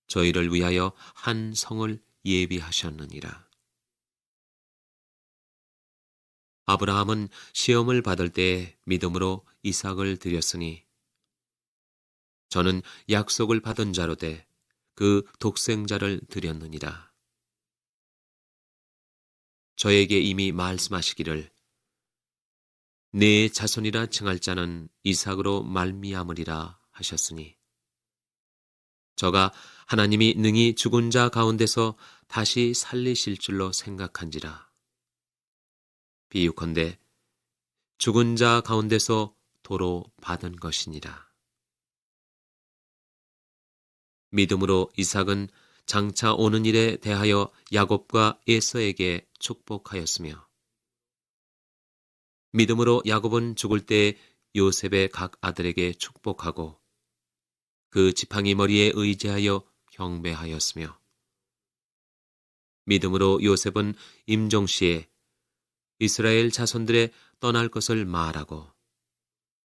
[SPEAKER 1] 저희를 위하여 한 성을 예비하셨느니라. 아브라함은 시험을 받을 때 믿음으로 이삭을 드렸으니 저는 약속을 받은 자로 돼 그 독생자를 드렸느니라. 저에게 이미 말씀하시기를 내 자손이라 칭할 자는 이삭으로 말미암으리라 하셨으니 저가 하나님이 능히 죽은 자 가운데서 다시 살리실 줄로 생각한지라. 비유컨대 죽은 자 가운데서 도로 받은 것이니라. 믿음으로 이삭은 장차 오는 일에 대하여 야곱과 에서에게 축복하였으며 믿음으로 야곱은 죽을 때 요셉의 각 아들에게 축복하고 그 지팡이 머리에 의지하여 경배하였으며 믿음으로 요셉은 임종시에 이스라엘 자손들의 떠날 것을 말하고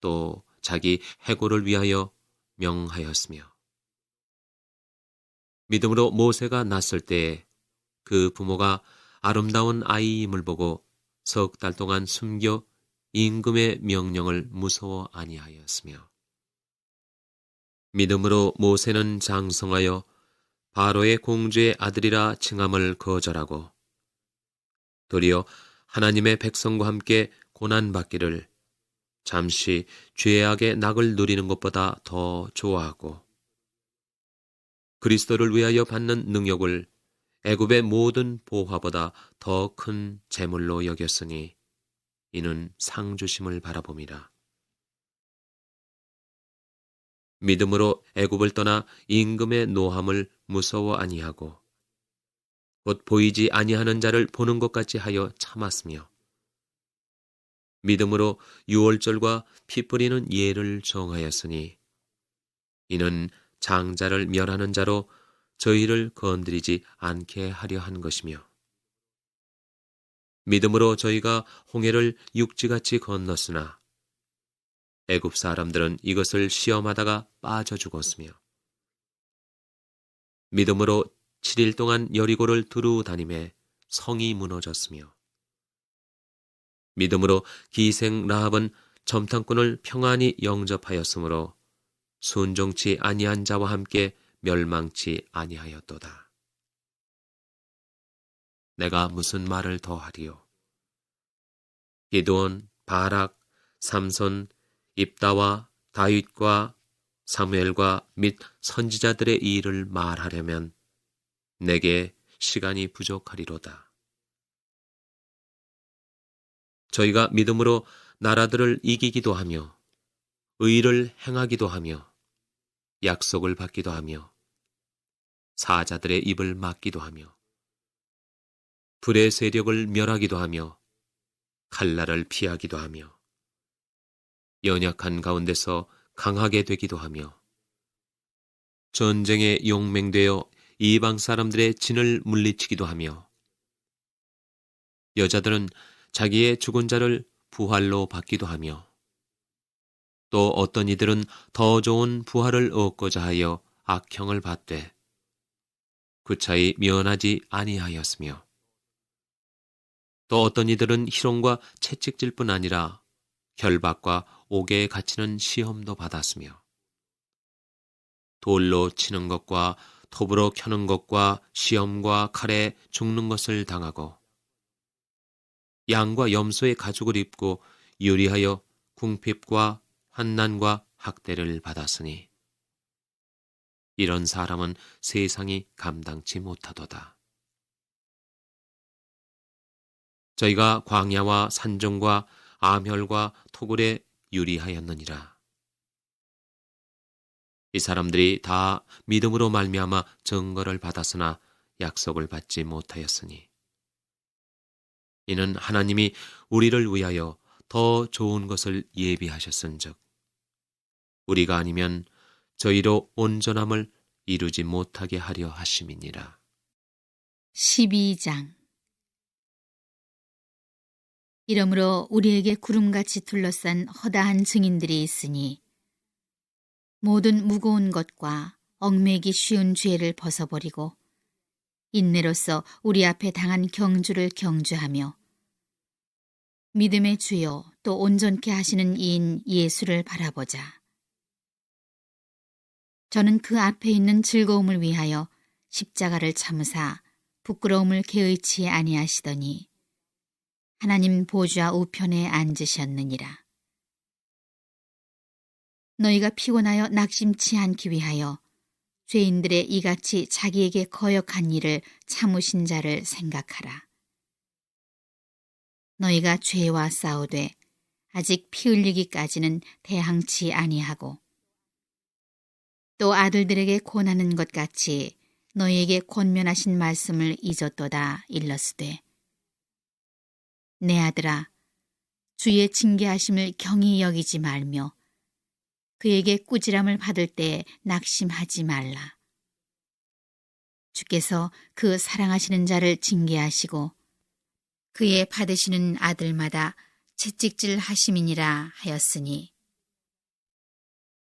[SPEAKER 1] 또 자기 해고를 위하여 명하였으며 믿음으로 모세가 낳았을 때에 그 부모가 아름다운 아이임을 보고 석 달 동안 숨겨 임금의 명령을 무서워 아니하였으며 믿음으로 모세는 장성하여 바로의 공주의 아들이라 칭함을 거절하고 도리어 하나님의 백성과 함께 고난받기를 잠시 죄악의 낙을 누리는 것보다 더 좋아하고 그리스도를 위하여 받는 능력을 애굽의 모든 보화보다 더 큰 재물로 여겼으니 이는 상 주심을 바라봄이라. 믿음으로 애굽을 떠나 임금의 노함을 무서워 아니하고 곧 보이지 아니하는 자를 보는 것 같이 하여 참았으며 믿음으로 유월절과 피 뿌리는 예를 정하였으니 이는 장자를 멸하는 자로 저희를 건드리지 않게 하려 한 것이며 믿음으로 저희가 홍해를 육지같이 건넜으나 애굽 사람들은 이것을 시험하다가 빠져 죽었으며 믿음으로 7일 동안 여리고를 두루 다니매 성이 무너졌으며 믿음으로 기생 라합은 점탕꾼을 평안히 영접하였으므로 순종치 아니한 자와 함께 멸망치 아니하였도다. 내가 무슨 말을 더하리요? 기드온, 바락, 삼손, 입다와 다윗과 사무엘과 및 선지자들의 일을 말하려면 내게 시간이 부족하리로다. 저희가 믿음으로 나라들을 이기기도 하며 의를 행하기도 하며 약속을 받기도 하며 사자들의 입을 막기도 하며 불의 세력을 멸하기도 하며 칼날을 피하기도 하며 연약한 가운데서 강하게 되기도 하며 전쟁에 용맹되어 이방 사람들의 진을 물리치기도 하며 여자들은 자기의 죽은 자를 부활로 받기도 하며 또 어떤 이들은 더 좋은 부활을 얻고자 하여 악형을 받되 그 차이 면하지 아니하였으며 또 어떤 이들은 희롱과 채찍질 뿐 아니라 결박과 옥에 갇히는 시험도 받았으며 돌로 치는 것과 톱으로 켜는 것과 시험과 칼에 죽는 것을 당하고 양과 염소의 가죽을 입고 유리하여 궁핍과 환난과 학대를 받았으니 이런 사람은 세상이 감당치 못하도다. 저희가 광야와 산종과 암혈과 토굴에 유리하였느니라. 이 사람들이 다 믿음으로 말미암아 증거를 받았으나 약속을 받지 못하였으니 이는 하나님이 우리를 위하여 더 좋은 것을 예비하셨은즉 우리가 아니면 저희로 온전함을 이루지 못하게 하려 하심이니라.
[SPEAKER 2] 12장. 이러므로 우리에게 구름같이 둘러싼 허다한 증인들이 있으니 모든 무거운 것과 얽매기 쉬운 죄를 벗어버리고 인내로서 우리 앞에 당한 경주를 경주하며 믿음의 주요 또 온전케 하시는 이인 예수를 바라보자. 저는 그 앞에 있는 즐거움을 위하여 십자가를 참으사 부끄러움을 개의치 아니하시더니 하나님 보좌 우편에 앉으셨느니라. 너희가 피곤하여 낙심치 않기 위하여 죄인들의 이같이 자기에게 거역한 일을 참으신 자를 생각하라. 너희가 죄와 싸우되 아직 피 흘리기까지는 대항치 아니하고 또 아들들에게 권하는 것 같이 너희에게 권면하신 말씀을 잊었도다 일렀으되 내 아들아 주의 징계하심을 경히 여기지 말며 그에게 꾸지람을 받을 때 낙심하지 말라. 주께서 그 사랑하시는 자를 징계하시고 그의 받으시는 아들마다 채찍질 하심이니라 하였으니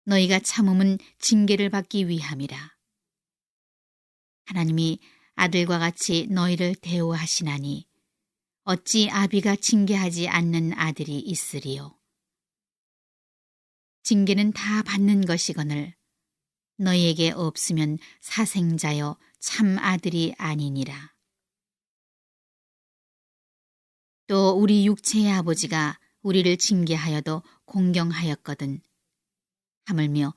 [SPEAKER 2] 너희가 참음은 징계를 받기 위함이라. 하나님이 아들과 같이 너희를 대우하시나니 어찌 아비가 징계하지 않는 아들이 있으리요. 징계는 다 받는 것이거늘 너희에게 없으면 사생자여 참 아들이 아니니라. 또 우리 육체의 아버지가 우리를 징계하여도 공경하였거든 하물며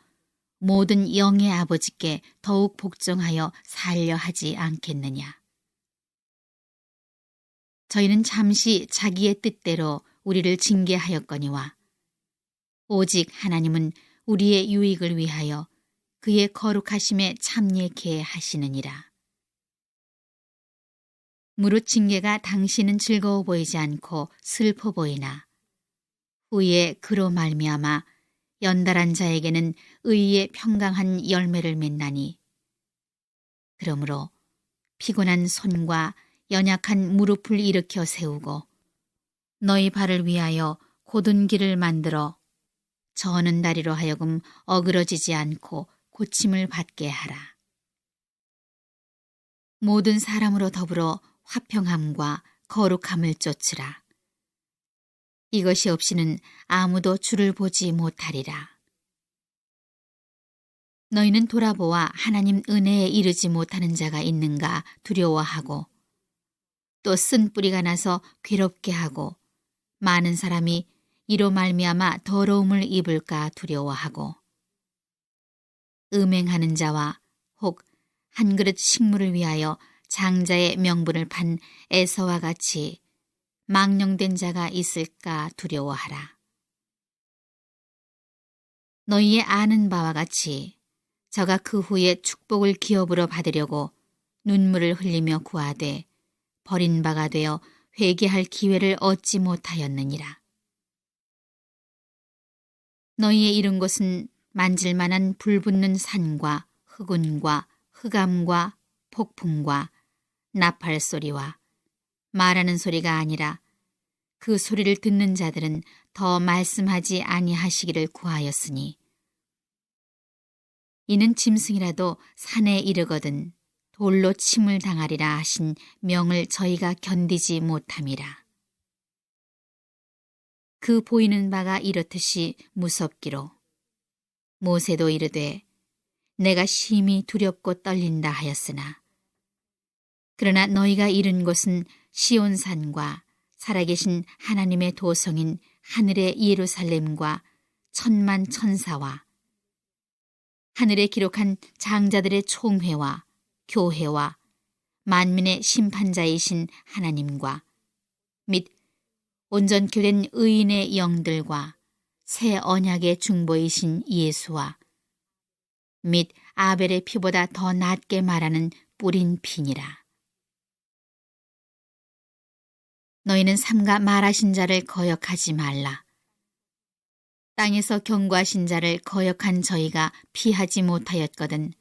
[SPEAKER 2] 모든 영의 아버지께 더욱 복종하여 살려 하지 않겠느냐. 저희는 잠시 자기의 뜻대로 우리를 징계하였거니와 오직 하나님은 우리의 유익을 위하여 그의 거룩하심에 참여케 하시느니라. 무릇 징계가 당신은 즐거워 보이지 않고 슬퍼 보이나 후에 그로 말미암아 연달한 자에게는 의의 평강한 열매를 맺나니 그러므로 피곤한 손과 연약한 무릎을 일으켜 세우고 너희 발을 위하여 곧은 길을 만들어 저는 다리로 하여금 어그러지지 않고 고침을 받게 하라. 모든 사람으로 더불어 화평함과 거룩함을 쫓으라. 이것이 없이는 아무도 주를 보지 못하리라. 너희는 돌아보아 하나님 은혜에 이르지 못하는 자가 있는가 두려워하고 또 쓴 뿌리가 나서 괴롭게 하고 많은 사람이 이로 말미암아 더러움을 입을까 두려워하고 음행하는 자와 혹 한 그릇 식물을 위하여 장자의 명분을 판 에서와 같이 망령된 자가 있을까 두려워하라. 너희의 아는 바와 같이 저가 그 후에 축복을 기업으로 받으려고 눈물을 흘리며 구하되 버린 바가 되어 회개할 기회를 얻지 못하였느니라. 너희의 이른 곳은 만질만한 불붙는 산과 흑운과 흑암과 폭풍과 나팔 소리와 말하는 소리가 아니라 그 소리를 듣는 자들은 더 말씀하지 아니하시기를 구하였으니 이는 짐승이라도 산에 이르거든 돌로 침을 당하리라 하신 명을 저희가 견디지 못함이라. 그 보이는 바가 이렇듯이 무섭기로 모세도 이르되 내가 심히 두렵고 떨린다 하였으나 그러나 너희가 이른 곳은 시온산과 살아계신 하나님의 도성인 하늘의 예루살렘과 천만 천사와 하늘에 기록한 장자들의 총회와 교회와 만민의 심판자이신 하나님과 및 온전케 된 의인의 영들과 새 언약의 중보이신 예수와 및 아벨의 피보다 더 낫게 말하는 뿌린 피니라. 너희는 삼가 말하신 자를 거역하지 말라. 땅에서 경고하신 자를 거역한 저희가 피하지 못하였거든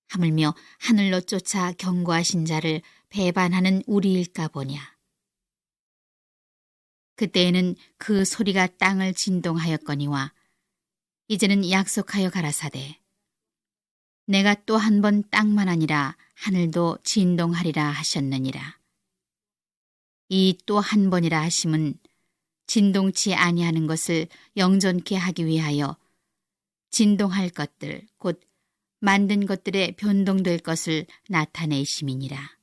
[SPEAKER 2] 하물며 하늘로 쫓아 경고하신 자를 배반하는 우리일까 보냐. 그때에는 그 소리가 땅을 진동하였거니와 이제는 약속하여 가라사대 내가 또 한 번 땅만 아니라 하늘도 진동하리라 하셨느니라. 이 또 한 번이라 하심은 진동치 아니하는 것을 영존케 하기 위하여 진동할 것들 곧 만든 것들에 변동될 것을 나타내심이니라.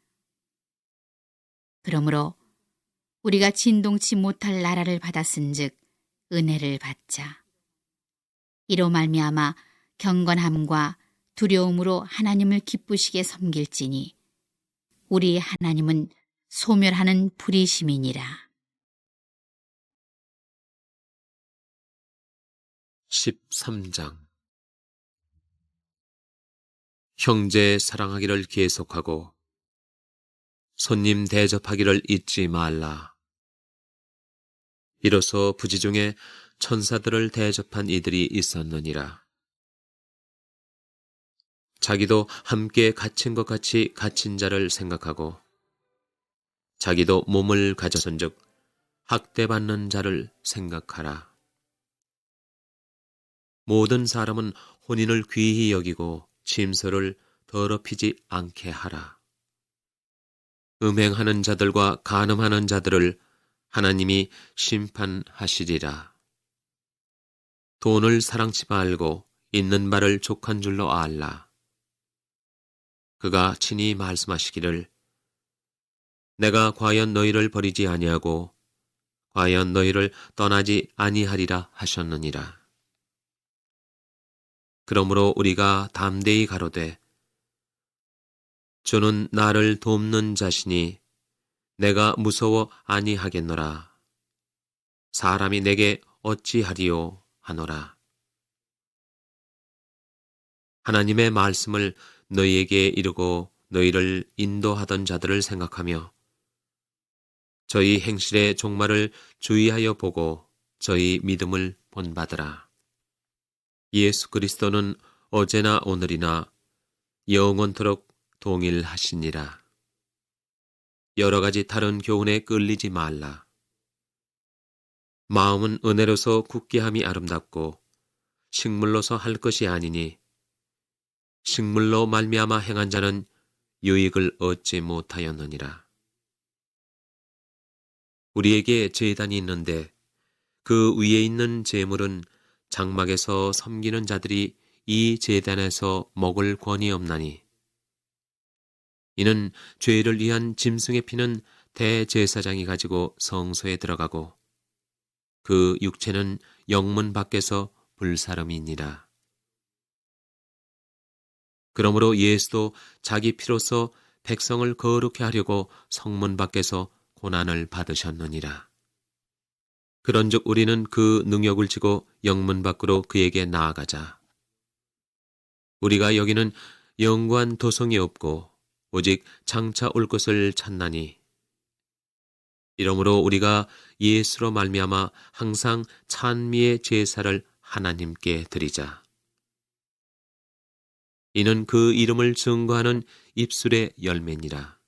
[SPEAKER 2] 그러므로 우리가 진동치 못할 나라를 받았은즉 은혜를 받자. 이로 말미암아 경건함과 두려움으로 하나님을 기쁘시게 섬길지니 우리 하나님은 소멸하는 불이심이니라.
[SPEAKER 1] 13장 형제 사랑하기를 계속하고 손님 대접하기를 잊지 말라. 이로써 부지 중에 천사들을 대접한 이들이 있었느니라. 자기도 함께 갇힌 것 같이 갇힌 자를 생각하고 자기도 몸을 가졌은즉 학대받는 자를 생각하라. 모든 사람은 혼인을 귀히 여기고 침소를 더럽히지 않게 하라. 음행하는 자들과 간음하는 자들을 하나님이 심판하시리라. 돈을 사랑치 말고 있는 바를 족한 줄로 알라. 그가 친히 말씀하시기를 내가 과연 너희를 버리지 아니하고 과연 너희를 떠나지 아니하리라 하셨느니라. 그러므로 우리가 담대히 가로되 주는 나를 돕는 자시니 내가 무서워 아니하겠노라. 사람이 내게 어찌하리요 하노라. 하나님의 말씀을 너희에게 이르고 너희를 인도하던 자들을 생각하며 저희 행실의 종말을 주의하여 보고 저희 믿음을 본받으라. 예수 그리스도는 어제나 오늘이나 영원토록 동일하시니라. 여러 가지 다른 교훈에 끌리지 말라. 마음은 은혜로서 굳게 함이 아름답고 식물로서 할 것이 아니니 식물로 말미암아 행한 자는 유익을 얻지 못하였느니라. 우리에게 제단이 있는데 그 위에 있는 제물은 장막에서 섬기는 자들이 이 제단에서 먹을 권이 없나니 이는 죄를 위한 짐승의 피는 대제사장이 가지고 성소에 들어가고 그 육체는 영문 밖에서 불사름이니라. 그러므로 예수도 자기 피로써 백성을 거룩해 하려고 성문 밖에서 고난을 받으셨느니라. 그런즉 우리는 그 능력을 지고 영문 밖으로 그에게 나아가자. 우리가 여기는 영구한 도성이 없고 오직 장차 올 것을 찾나니 이러므로 우리가 예수로 말미암아 항상 찬미의 제사를 하나님께 드리자. 이는 그 이름을 증거하는 입술의 열매니라.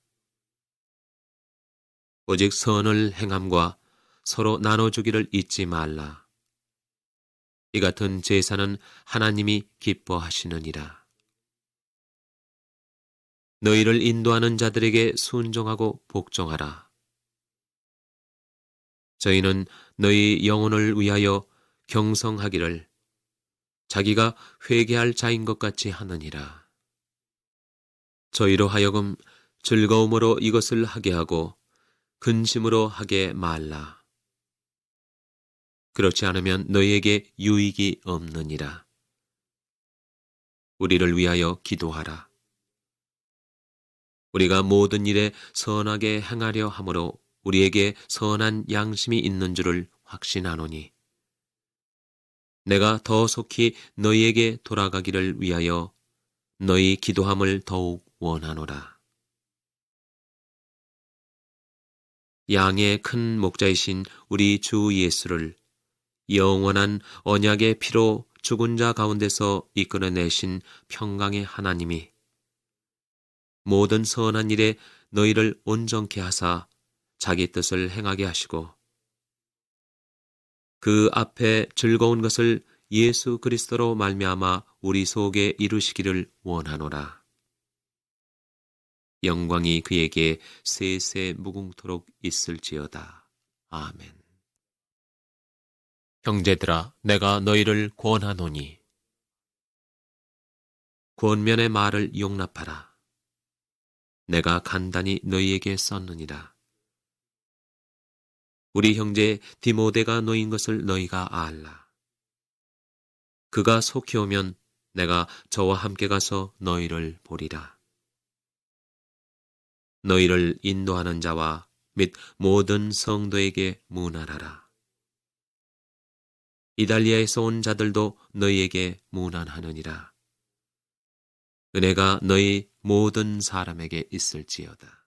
[SPEAKER 1] 오직 선을 행함과 서로 나눠주기를 잊지 말라. 이 같은 제사는 하나님이 기뻐하시느니라. 너희를 인도하는 자들에게 순종하고 복종하라. 저희는 너희 영혼을 위하여 경성하기를 자기가 회개할 자인 것 같이 하느니라. 저희로 하여금 즐거움으로 이것을 하게 하고 근심으로 하게 말라. 그렇지 않으면 너희에게 유익이 없느니라. 우리를 위하여 기도하라. 우리가 모든 일에 선하게 행하려 함으로 우리에게 선한 양심이 있는 줄을 확신하노니 내가 더 속히 너희에게 돌아가기를 위하여 너희 기도함을 더욱 원하노라. 양의 큰 목자이신 우리 주 예수를 영원한 언약의 피로 죽은 자 가운데서 이끌어내신 평강의 하나님이 모든 선한 일에 너희를 온전케 하사 자기 뜻을 행하게 하시고 그 앞에 즐거운 것을 예수 그리스도로 말미암아 우리 속에 이루시기를 원하노라. 영광이 그에게 세세 무궁토록 있을지어다. 아멘. 형제들아, 내가 너희를 권하노니 권면의 말을 용납하라. 내가 간단히 너희에게 썼느니라. 우리 형제 디모데가 놓인 것을 너희가 알라. 그가 속히 오면 내가 저와 함께 가서 너희를 보리라. 너희를 인도하는 자와 및 모든 성도에게 문안하라. 이달리아에서 온 자들도 너희에게 문안하느니라. 은혜가 너희 모든 사람에게 있을지어다.